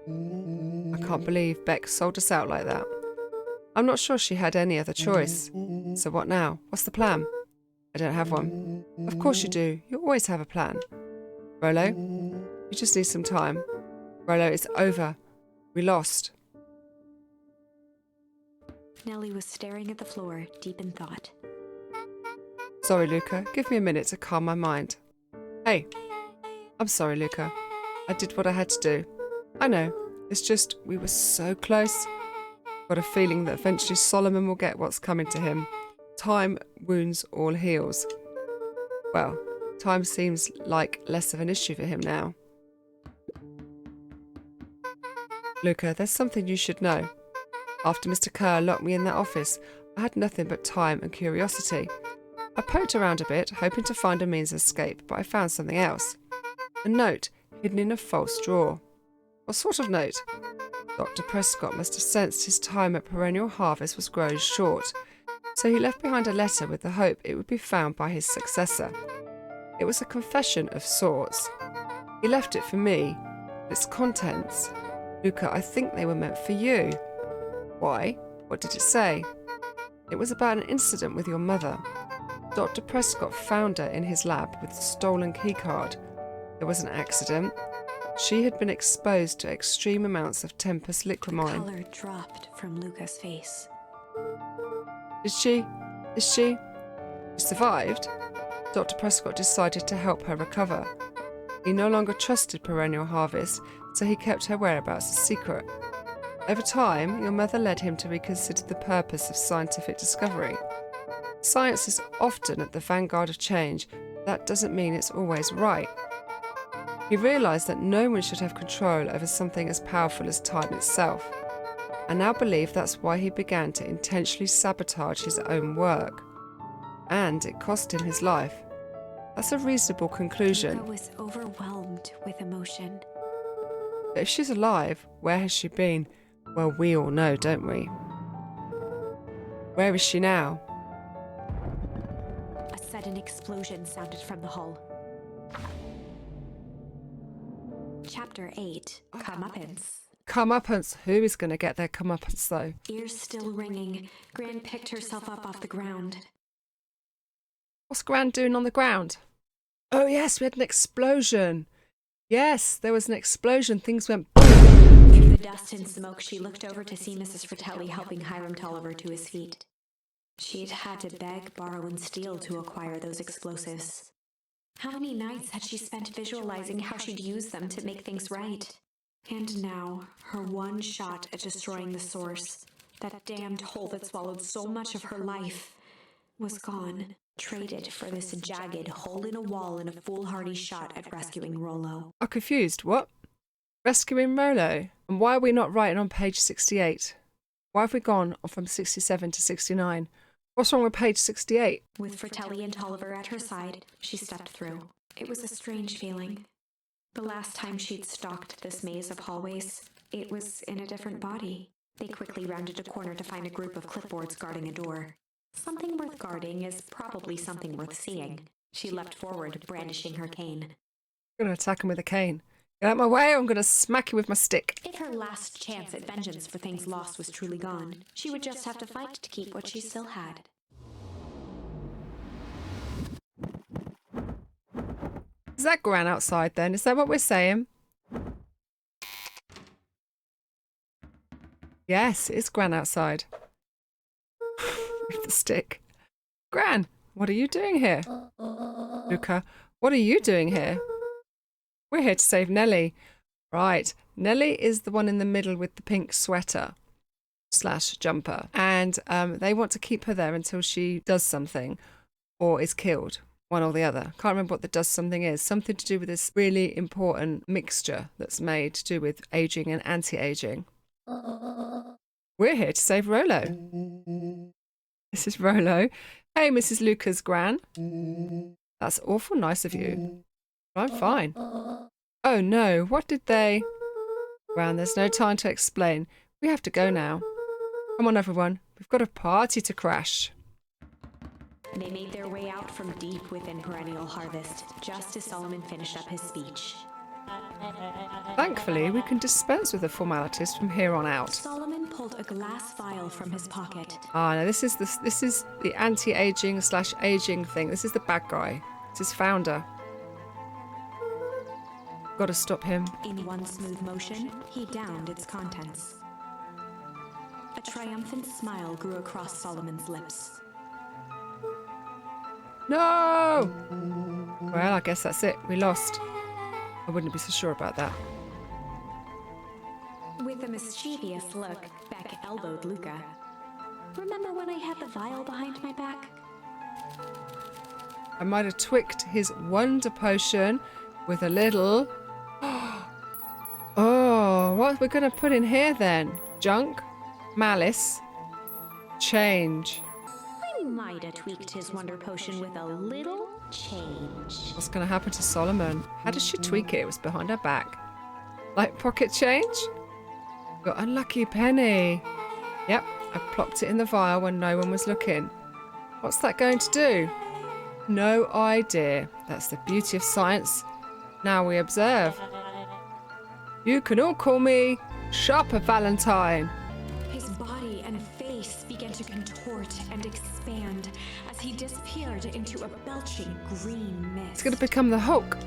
I can't believe Beck sold us out like that. I'm not sure she had any other choice. So what now? What's the plan? I don't have one. Of course you do. You always have a plan. Rolo, you just need some time. Rolo, it's over. We lost. Nellie was staring at the floor, deep in thought. Sorry, Luca. Give me a minute to calm my mind. Hey. I'm sorry, Luca. I did what I had to do. I know. It's just, we were so close. Got a feeling that eventually Solomon will get what's coming to him. Time wounds all heals. Well, time seems like less of an issue for him now. Luca, there's something you should know. After Mr. Kerr locked me in that office, I had nothing but time and curiosity. I poked around a bit, hoping to find a means of escape, but I found something else. A note hidden in a false drawer. What sort of note? Dr. Prescott must have sensed his time at Perennial Harvest was growing short, so he left behind a letter with the hope it would be found by his successor. It was a confession of sorts. He left it for me. Its contents. Luca, I think they were meant for you. Why? What did it say? It was about an incident with your mother. Dr. Prescott found her in his lab with a stolen keycard. There was an accident. She had been exposed to extreme amounts of Tempus liquamine. The color dropped from Luca's face. Is she? She survived? Dr. Prescott decided to help her recover. He no longer trusted Perennial Harvest, so he kept her whereabouts a secret. Over time, your mother led him to reconsider the purpose of scientific discovery. Science is often at the vanguard of change, but that doesn't mean it's always right. He realised that no one should have control over something as powerful as time itself. I now believe that's why he began to intentionally sabotage his own work. And it cost him his life. That's a reasonable conclusion. Luca was overwhelmed with emotion. But if she's alive, where has she been? Well, we all know, don't we? Where is she now? A sudden explosion sounded from the hull. Chapter 8, Comeuppance. Comeuppance. Who is going to get their comeuppance, though? Ears still ringing, Gran picked herself up off the ground. What's Gran doing on the ground? Oh, yes, we had an explosion. Yes, there was an explosion. Things went boom. Through the dust and smoke, she looked over to see Mrs. Fratelli helping Hiram Tolliver to his feet. She'd had to beg, borrow, and steal to acquire those explosives. How many nights had she spent visualizing how she'd use them to make things right? And now, her one shot at destroying the source, that damned hole that swallowed so much of her life, was gone, traded for this jagged hole in a wall and a foolhardy shot at rescuing Rollo. I'm confused. What? Rescuing Rollo? And why are we not writing on page 68? Why have we gone from 67 to 69? What's wrong with page 68? With Fratelli and Tolliver at her side, she stepped through. It was a strange feeling. The last time she'd stalked this maze of hallways, it was in a different body. They quickly rounded a corner to find a group of clipboards guarding a door. Something worth guarding is probably something worth seeing. She leapt forward, brandishing her cane. I'm going to attack him with a cane. Get out of my way, or I'm going to smack you with my stick. If her last chance at vengeance for things lost was truly gone, she would just have to fight to keep what she still had. Is that Gran outside then? Is that what we're saying? Yes, it's Gran outside. With the stick. Gran, what are you doing here? Luca, what are you doing here? We're here to save Nellie. Right, Nellie is the one in the middle with the pink sweater / jumper. And they want to keep her there until she does something or is killed. One or the other. Can't remember what the does something is. Something to do with this really important mixture that's made to do with aging and anti-aging. We're here to save Rollo. This is Rollo. Hey, Mrs. Luca's Gran. That's awful nice of you. I'm fine. Oh no, what did they... Gran, there's no time to explain. We have to go now. Come on, everyone. We've got a party to crash. They made their way out from deep within Perennial Harvest, just as Solomon finished up his speech. Thankfully, we can dispense with the formalities from here on out. Solomon pulled a glass vial from his pocket. Ah, no, this is the anti-aging / aging thing. This is the bad guy. It's his founder. Got to stop him. In one smooth motion, he downed its contents. A triumphant smile grew across Solomon's lips. No! Well, I guess that's it. We lost. I wouldn't be so sure about that. With a mischievous look, Beck elbowed Luca. Remember when I had the vial behind my back? I might have tweaked his wonder potion with a little... Oh, what we're going to put in here then? Junk, malice, change. I might have tweaked his wonder potion with a little change. What's going to happen to Solomon? How does she tweak it? It was behind her back. Like pocket change? Got unlucky penny. Yep, I plopped it in the vial when no one was looking. What's that going to do? No idea. That's the beauty of science. Now we observe. You can all call me Sharper Valentine. His body and face began to contort and expand as he disappeared into a belching green mist. It's going to become the Hulk.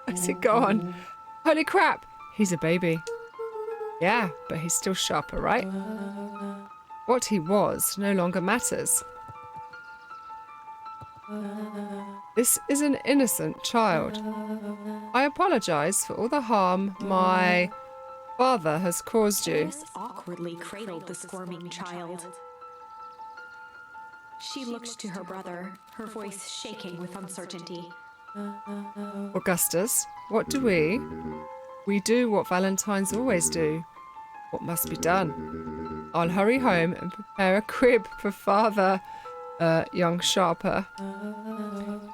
Where's it gone? Holy crap! He's a baby. Yeah, but he's still Sharper, right? What he was no longer matters. This is an innocent child. I apologise for all the harm my father has caused you. Alice awkwardly cradled the squirming child. She looked to her brother, her voice shaking with uncertainty. Augustus, what do we? We do what Valentines always do. What must be done? I'll hurry home and prepare a crib for father, young Sharper.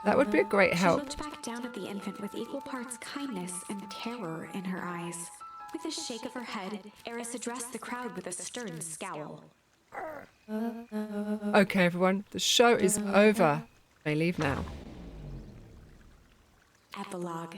That would be a great help. She looked back down at the infant with equal parts kindness and terror in her eyes. With a shake of her head, Eris addressed the crowd with a stern scowl. Okay, everyone, the show is over. You may leave now. Epilogue.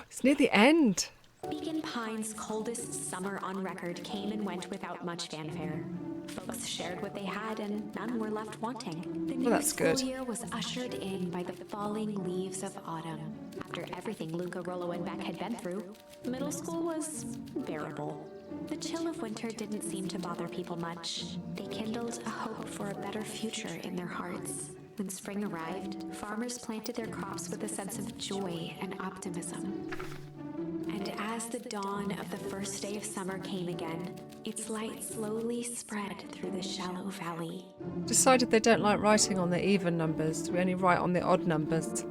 It's near the end. Beacon Pine's coldest summer on record came and went without much fanfare. Folks shared what they had, and none were left wanting. The new that's school good. year was ushered in by the falling leaves of autumn. After everything Luca, Rollo, and Beck had been through, middle school was bearable. The chill of winter didn't seem to bother people much. They kindled a hope for a better future in their hearts. When spring arrived, farmers planted their crops with a sense of joy and optimism. And as the dawn of the first day of summer came again, its light slowly spread through the shallow valley. Decided they don't like writing on the even numbers. We only write on the odd numbers.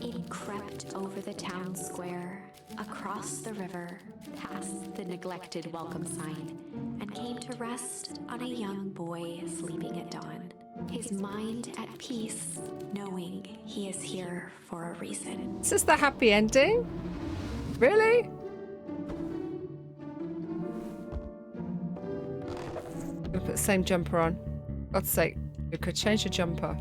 It crept over the town square, across the river, past the neglected welcome sign, and came to rest on a young boy sleeping at dawn. His mind at peace, knowing he is here for a reason. Is this the happy ending? Really? I'm gonna put the same jumper on. God's sake, you could change your jumper.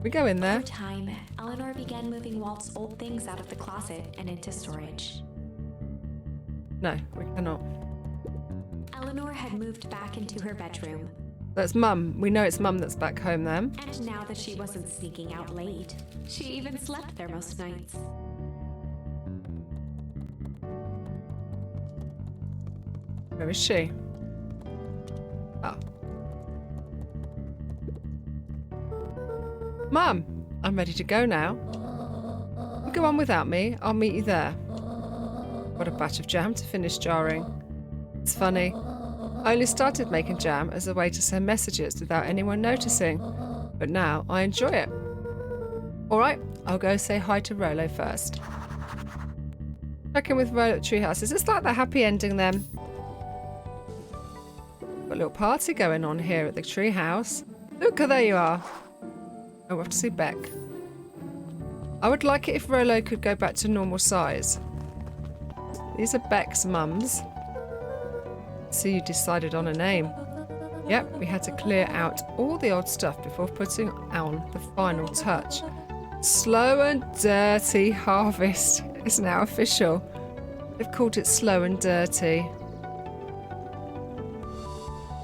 We go in there. Over time, Eleanor began moving Walt's old things out of the closet and into storage. No, we cannot. Eleanor had moved back into her bedroom, That's Mum. We know it's Mum that's back home then. and now that she wasn't sneaking out late, she even slept there most nights. Where is she? Oh. Mum, I'm ready to go now. You go on without me. I'll meet you there. What a batch of jam to finish jarring. It's funny. I only started making jam as a way to send messages without anyone noticing. But now I enjoy it. All right, I'll go say hi to Rollo first. Check in with Rollo at the treehouse. Is this like the happy ending then? Got a little party going on here at the treehouse. Look, there you are. Oh, we'll have to see Beck. I would like it if Rollo could go back to normal size. These are Beck's mums. See, you decided on a name. Yep, we had to clear out all the old stuff before putting on the final touch. Slow and Dirty Harvest is now official. They've called it Slow and Dirty.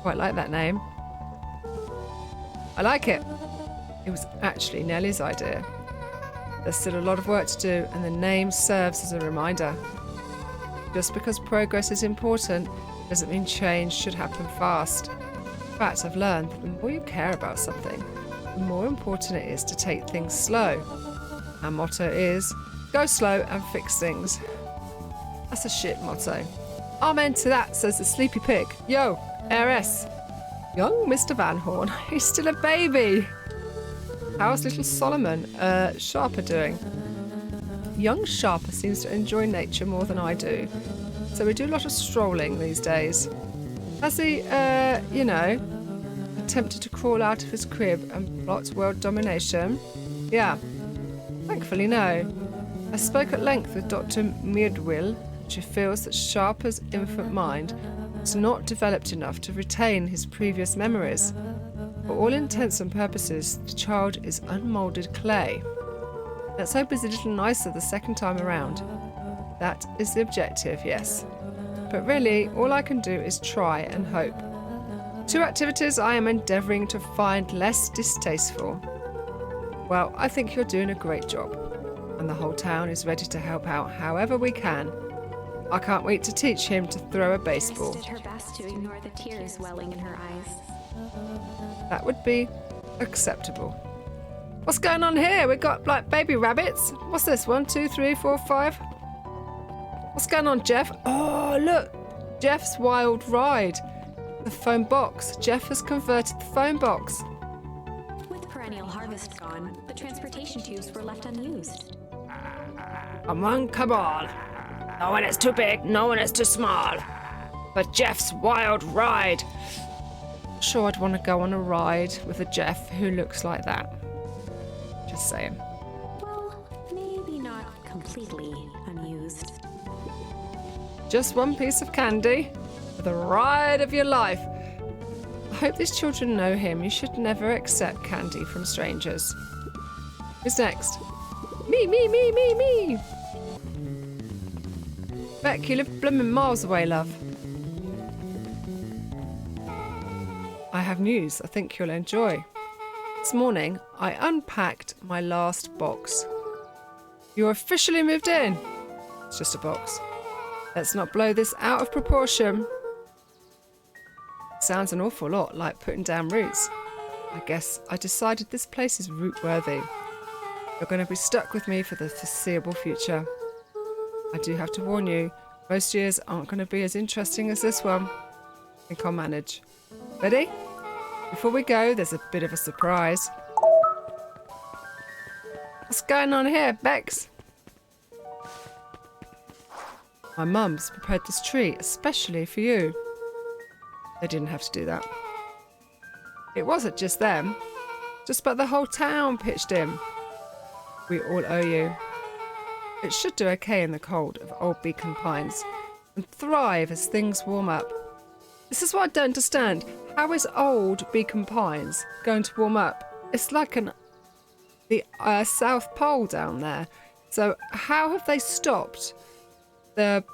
Quite like that name. I like it. It was actually Nellie's idea. There's still a lot of work to do, and the name serves as a reminder. Just because progress is important doesn't mean change should happen fast. In fact, I've learned that the more you care about something, the more important it is to take things slow. Our motto is, go slow and fix things. That's a shit motto. Amen to that, says the sleepy pig. Yo, heiress. Young Mr. Van Horn, he's still a baby. How's little Solomon, Sharper doing? Young Sharper seems to enjoy nature more than I do, so we do a lot of strolling these days. Has he, attempted to crawl out of his crib and plot world domination? Yeah. Thankfully, no. I spoke at length with Dr. Meadwill. She feels that Sharper's infant mind is not developed enough to retain his previous memories. For all intents and purposes, the child is unmoulded clay. Let's hope he's a little nicer the second time around. That is the objective, yes. But really, all I can do is try and hope. 2 activities I am endeavouring to find less distasteful. Well, I think you're doing a great job, and the whole town is ready to help out however we can. I can't wait to teach him to throw a baseball. Jess did her best to ignore the tears welling in her eyes. That would be acceptable. What's going on here? We got like baby rabbits. What's this? 1, 2, 3, 4, 5. What's going on, Jeff? Oh, look. Jeff's wild ride. The phone box. Jeff has converted the phone box. With Perennial harvest gone, the transportation tubes were left unused. Come on. No one is too big, no one is too small. But Jeff's wild ride. Sure, I'd want to go on a ride with a Jeff who looks like that. Just saying. Well, maybe not completely unused. Just one piece of candy for the ride of your life. I hope these children know him. You should never accept candy from strangers. Who's next? Me. Beck, you live blooming miles away, love. I have news I think you'll enjoy. This morning, I unpacked my last box. You're officially moved in. It's just a box. Let's not blow this out of proportion. Sounds an awful lot like putting down roots. I guess I decided this place is root-worthy. You're going to be stuck with me for the foreseeable future. I do have to warn you, most years aren't going to be as interesting as this one. I think I'll manage. Ready? Before we go, there's a bit of a surprise. What's going on here, Bex? My mum's prepared this tree especially for you. They didn't have to do that. It wasn't just them. Just about the whole town pitched in. We all owe you. It should do okay in the cold of old Beacon Pines and thrive as things warm up. This is what I don't understand. How is old Beacon Pines going to warm up? It's like the South Pole down there. So how have they stopped the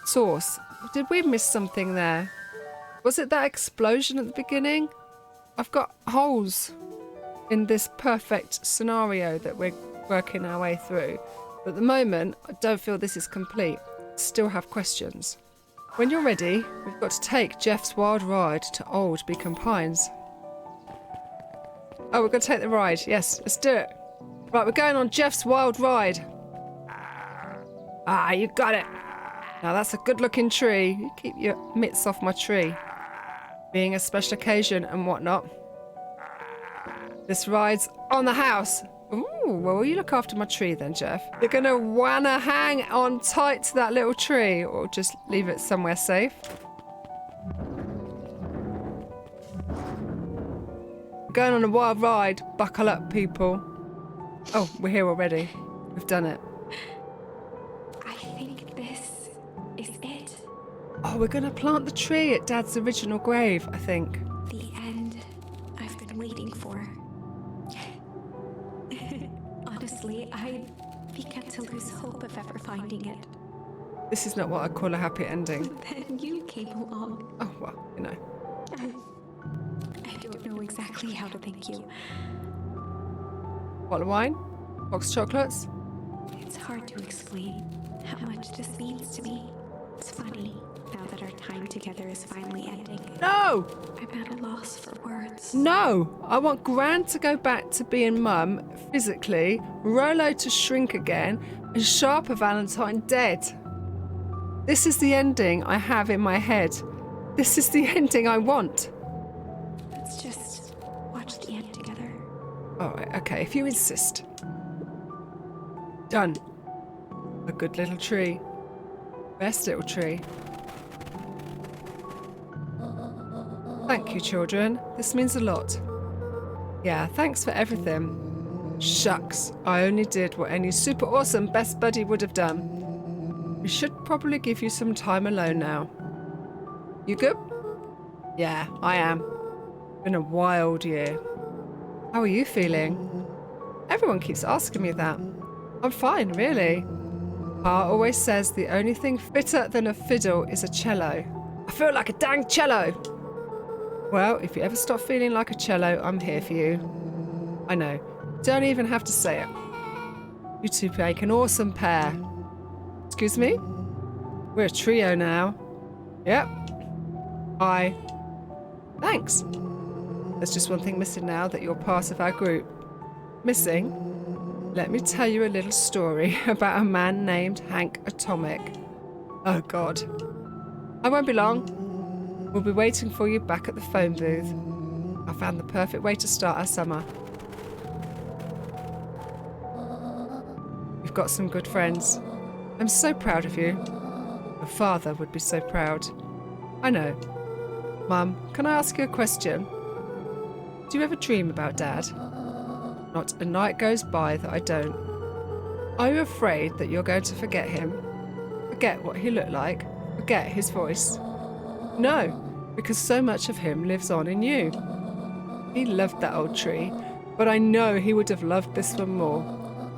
source? Did we miss something there? Was it that explosion at the beginning? I've got holes in this perfect scenario that we're working our way through. But at the moment, I don't feel this is complete. Still have questions. When you're ready, we've got to take Jeff's wild ride to old Beacon Pines. Oh, we've got to take the ride. Yes, let's do it. Right, we're going on Jeff's wild ride. Ah, you got it. Now that's a good-looking tree. You keep your mitts off my tree. Being a special occasion and whatnot. This ride's on the house. Ooh, well, you look after my tree then, Jeff. You're going to wanna hang on tight to that little tree or just leave it somewhere safe. Going on a wild ride. Buckle up, people. Oh, we're here already. We've done it. I think this is it. Oh, we're going to plant the tree at Dad's original grave, I think. The end. Honestly, I began to lose hope of ever finding it. This is not what I call a happy ending. Then you came along. Oh, well, you know. I don't know exactly how to thank you. Bottle of wine? Box of chocolates? It's hard to explain how much this means to me. It's funny, now that our time together is finally ending. No! I'm at a loss for words. No! I want Gran to go back to being mum, physically, Rolo to shrink again, and Sharper Valentine dead. This is the ending I have in my head. This is the ending I want. Let's just watch the end together. Alright, okay, if you insist. Done. A good little tree. Best little tree. Thank you, children. This means a lot. Yeah, thanks for everything. Shucks, I only did what any super awesome best buddy would have done. We should probably give you some time alone now. You good? Yeah, I am. Been a wild year. How are you feeling? Everyone keeps asking me that. I'm fine, really. Pa always says the only thing fitter than a fiddle is a cello. I feel like a dang cello. Well, if you ever stop feeling like a cello, I'm here for you. I know. Don't even have to say it. You two make an awesome pair. Excuse me? We're a trio now. Yep. Hi. Thanks. There's just one thing missing now that you're part of our group. Missing? Let me tell you a little story about a man named Hank Atomic. Oh, God. I won't be long. We'll be waiting for you back at the phone booth. I found the perfect way to start our summer. You've got some good friends. I'm so proud of you. Your father would be so proud. I know. Mum, can I ask you a question? Do you ever dream about Dad? Not a night goes by that I don't. Are you afraid that you're going to forget him? Forget what he looked like? Forget his voice? No, because so much of him lives on in you. He loved that old tree, but I know he would have loved this one more,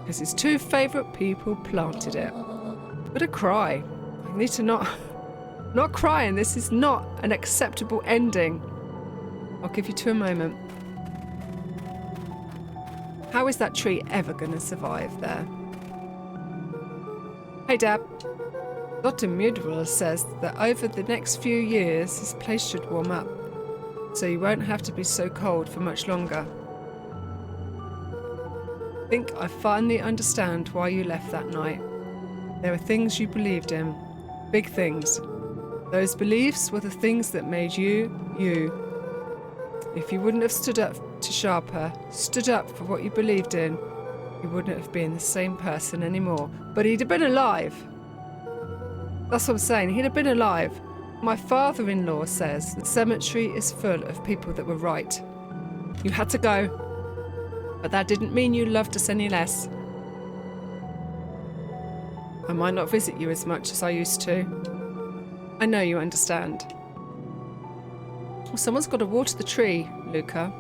because his two favourite people planted it. But a cry. I need to not crying. This is not an acceptable ending. I'll give you two a moment. How is that tree ever going to survive there? Hey, Dad. Dr. Mudwell says that over the next few years, this place should warm up, so you won't have to be so cold for much longer. I think I finally understand why you left that night. There were things you believed in, big things. Those beliefs were the things that made you, you. If you wouldn't have stood up to Sharper, stood up for what you believed in, you wouldn't have been the same person anymore. But he'd have been alive. That's what I'm saying, he'd have been alive. My father-in-law says the cemetery is full of people that were right. You had to go, but that didn't mean you loved us any less. I might not visit you as much as I used to. I know you understand. Well, someone's got to water the tree, Luca.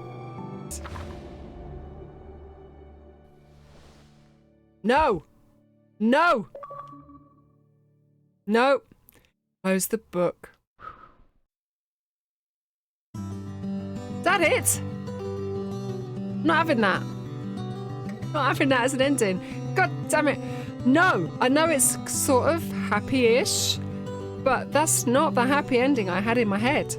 No! No! No! Close the book. Is that it? I'm not having that. Not having that as an ending. God damn it. No! I know it's sort of happy-ish, but that's not the happy ending I had in my head.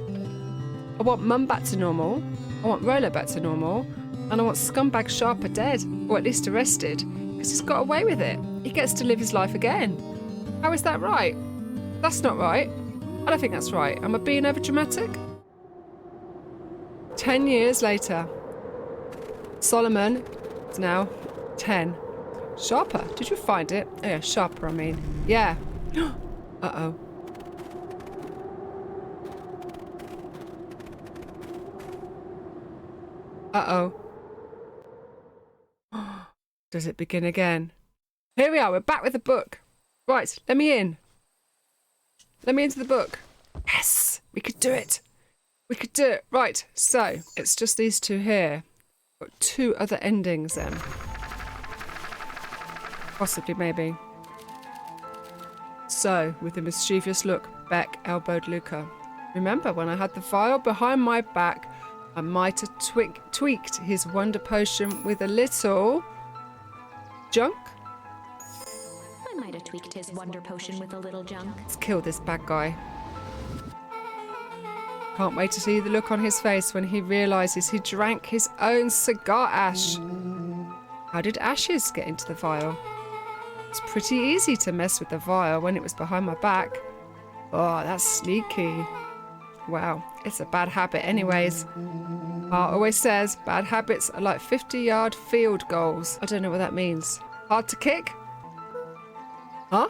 I want Mum back to normal, I want Rolo back to normal, and I want Scumbag Sharper dead, or at least arrested, because he's got away with it. He gets to live his life again. How is that right? That's not right. I don't think that's right. Am I being over-dramatic? 10 years later. Solomon is now 10. Sharper, did you find it? Oh, yeah, Sharper, I mean. Yeah. Uh-oh. Uh-oh. Does it begin again? Here we are, we're back with the book. Right, let me in. Let me into the book. Yes, we could do it. We could do it. Right, so it's just these two here. Got two other endings then. Possibly, maybe. So, with a mischievous look, Beck elbowed Luca. Remember when I had the vial behind my back, I might have tweaked his wonder potion with a little junk? I might have tweaked his wonder potion with a little junk. Let's kill this bad guy. Can't wait to see the look on his face when he realises he drank his own cigar ash. How did ashes get into the vial? It's pretty easy to mess with the vial when it was behind my back. Oh, that's sneaky. Wow, it's a bad habit anyways. Art always says bad habits are like 50-yard field goals. I don't know what that means. Hard to kick? Huh?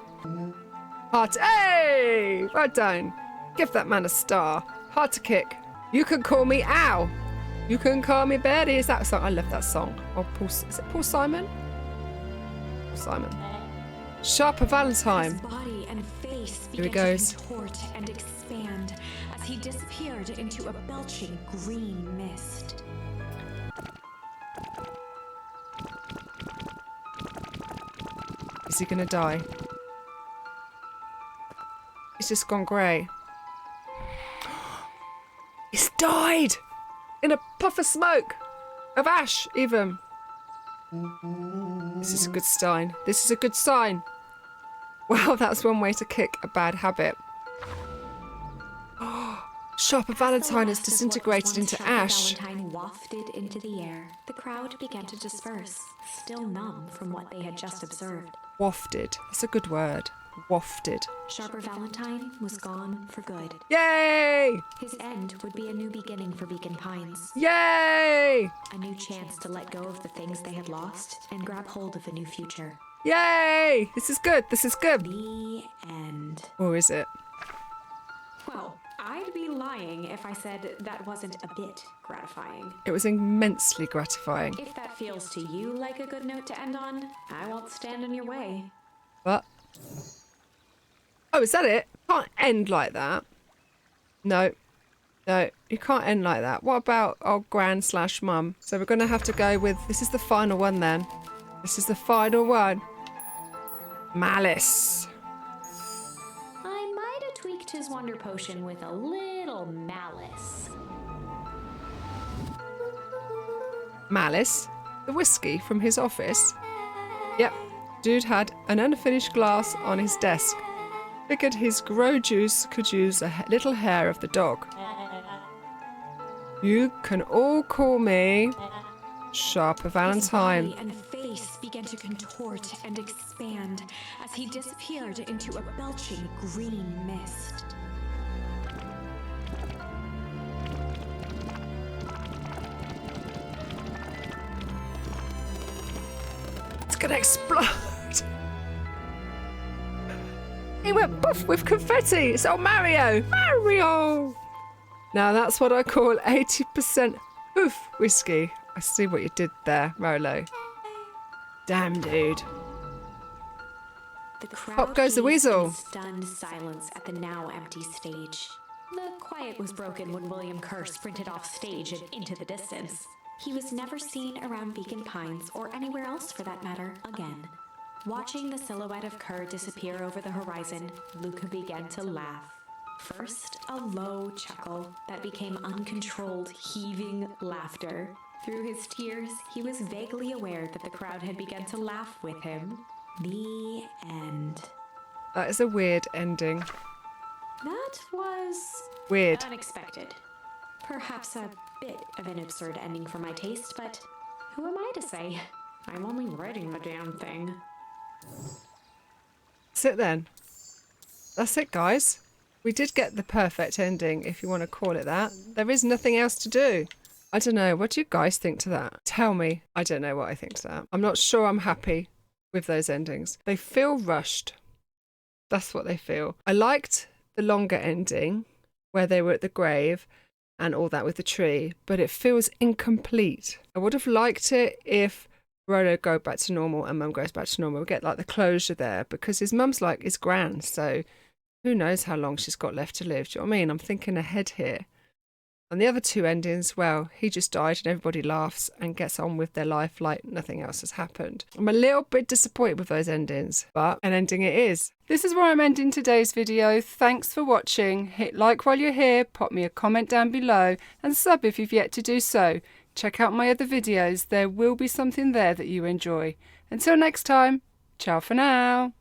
Hard to... Hey! Well done. Give that man a star. Hard to kick. You can call me Al. You can call me Betty. Is that a song? I love that song. Oh, is it Paul Simon? Paul Simon. Sharper Valentine. His body and face Here he began goes. to contort and expand as he disappeared into a belching green mist. Is he gonna die? He's just gone grey. He's died! In a puff of smoke! Of ash, even. This is a good sign. This is a good sign. Well, that's one way to kick a bad habit. Sharper Valentine has disintegrated into ash. Valentine wafted into the air. The crowd began to disperse, still numb from what they had just observed. Wafted. That's a good word. Wafted. Sharper Valentine was gone for good. Yay! His end would be a new beginning for Beacon Pines. Yay! A new chance to let go of the things they had lost and grab hold of a new future. Yay! This is good. This is good. The end. Or is it? Well, I'd be lying if I said that wasn't a bit gratifying. It was immensely gratifying. If that feels to you like a good note to end on, I won't stand in your way. What? Oh, is that it? Can't end like that. No. No, you can't end like that. What about old gran / mum? So we're going to have to go with... This is the final one then. This is the final one. Malice. I might have tweaked his wonder potion with a little malice. Malice? The whiskey from his office? Yep. Dude had an unfinished glass on his desk. Figured his grow juice could use a little hair of the dog. You can all call me Sharper Valentine. His body and face began to contort and expand as he disappeared into a belching green mist. It's gonna explode. He went poof with confetti. It's old Mario. Mario. Now that's what I call 80% poof whiskey. I see what you did there, Rolo. Damn, dude. The crowd Pop goes the gazed weasel. in stunned silence at the now empty stage. The quiet was broken when William Kerr sprinted off stage and into the distance. He was never seen around Beacon Pines, or anywhere else for that matter, again. Watching the silhouette of Kerr disappear over the horizon, Luca began to laugh. First, a low chuckle that became uncontrolled, heaving laughter. Through his tears, he was vaguely aware that the crowd had begun to laugh with him. The end. That is a weird ending. That was Weird. unexpected. Perhaps a bit of an absurd ending for my taste, but who am I to say? I'm only writing the damn thing. That's it then. That's it, guys. We did get the perfect ending, if you want to call it that. There is nothing else to do. I don't know. What do you guys think to that? Tell me. I don't know what I think to that. I'm not sure I'm happy with those endings. They feel rushed. That's what they feel. I liked the longer ending where they were at the grave and all that with the tree, but it feels incomplete. I would have liked it if Rolo go back to normal and Mum goes back to normal. We get like the closure there because his mum's like his gran, so who knows how long she's got left to live. Do you know what I mean? I'm thinking ahead here. And the other two endings, well, he just died and everybody laughs and gets on with their life like nothing else has happened. I'm a little bit disappointed with those endings, but an ending it is. This is where I'm ending today's video. Thanks for watching. Hit like while you're here, pop me a comment down below, and sub if you've yet to do so. Check out my other videos. There will be something there that you enjoy. Until next time, ciao for now.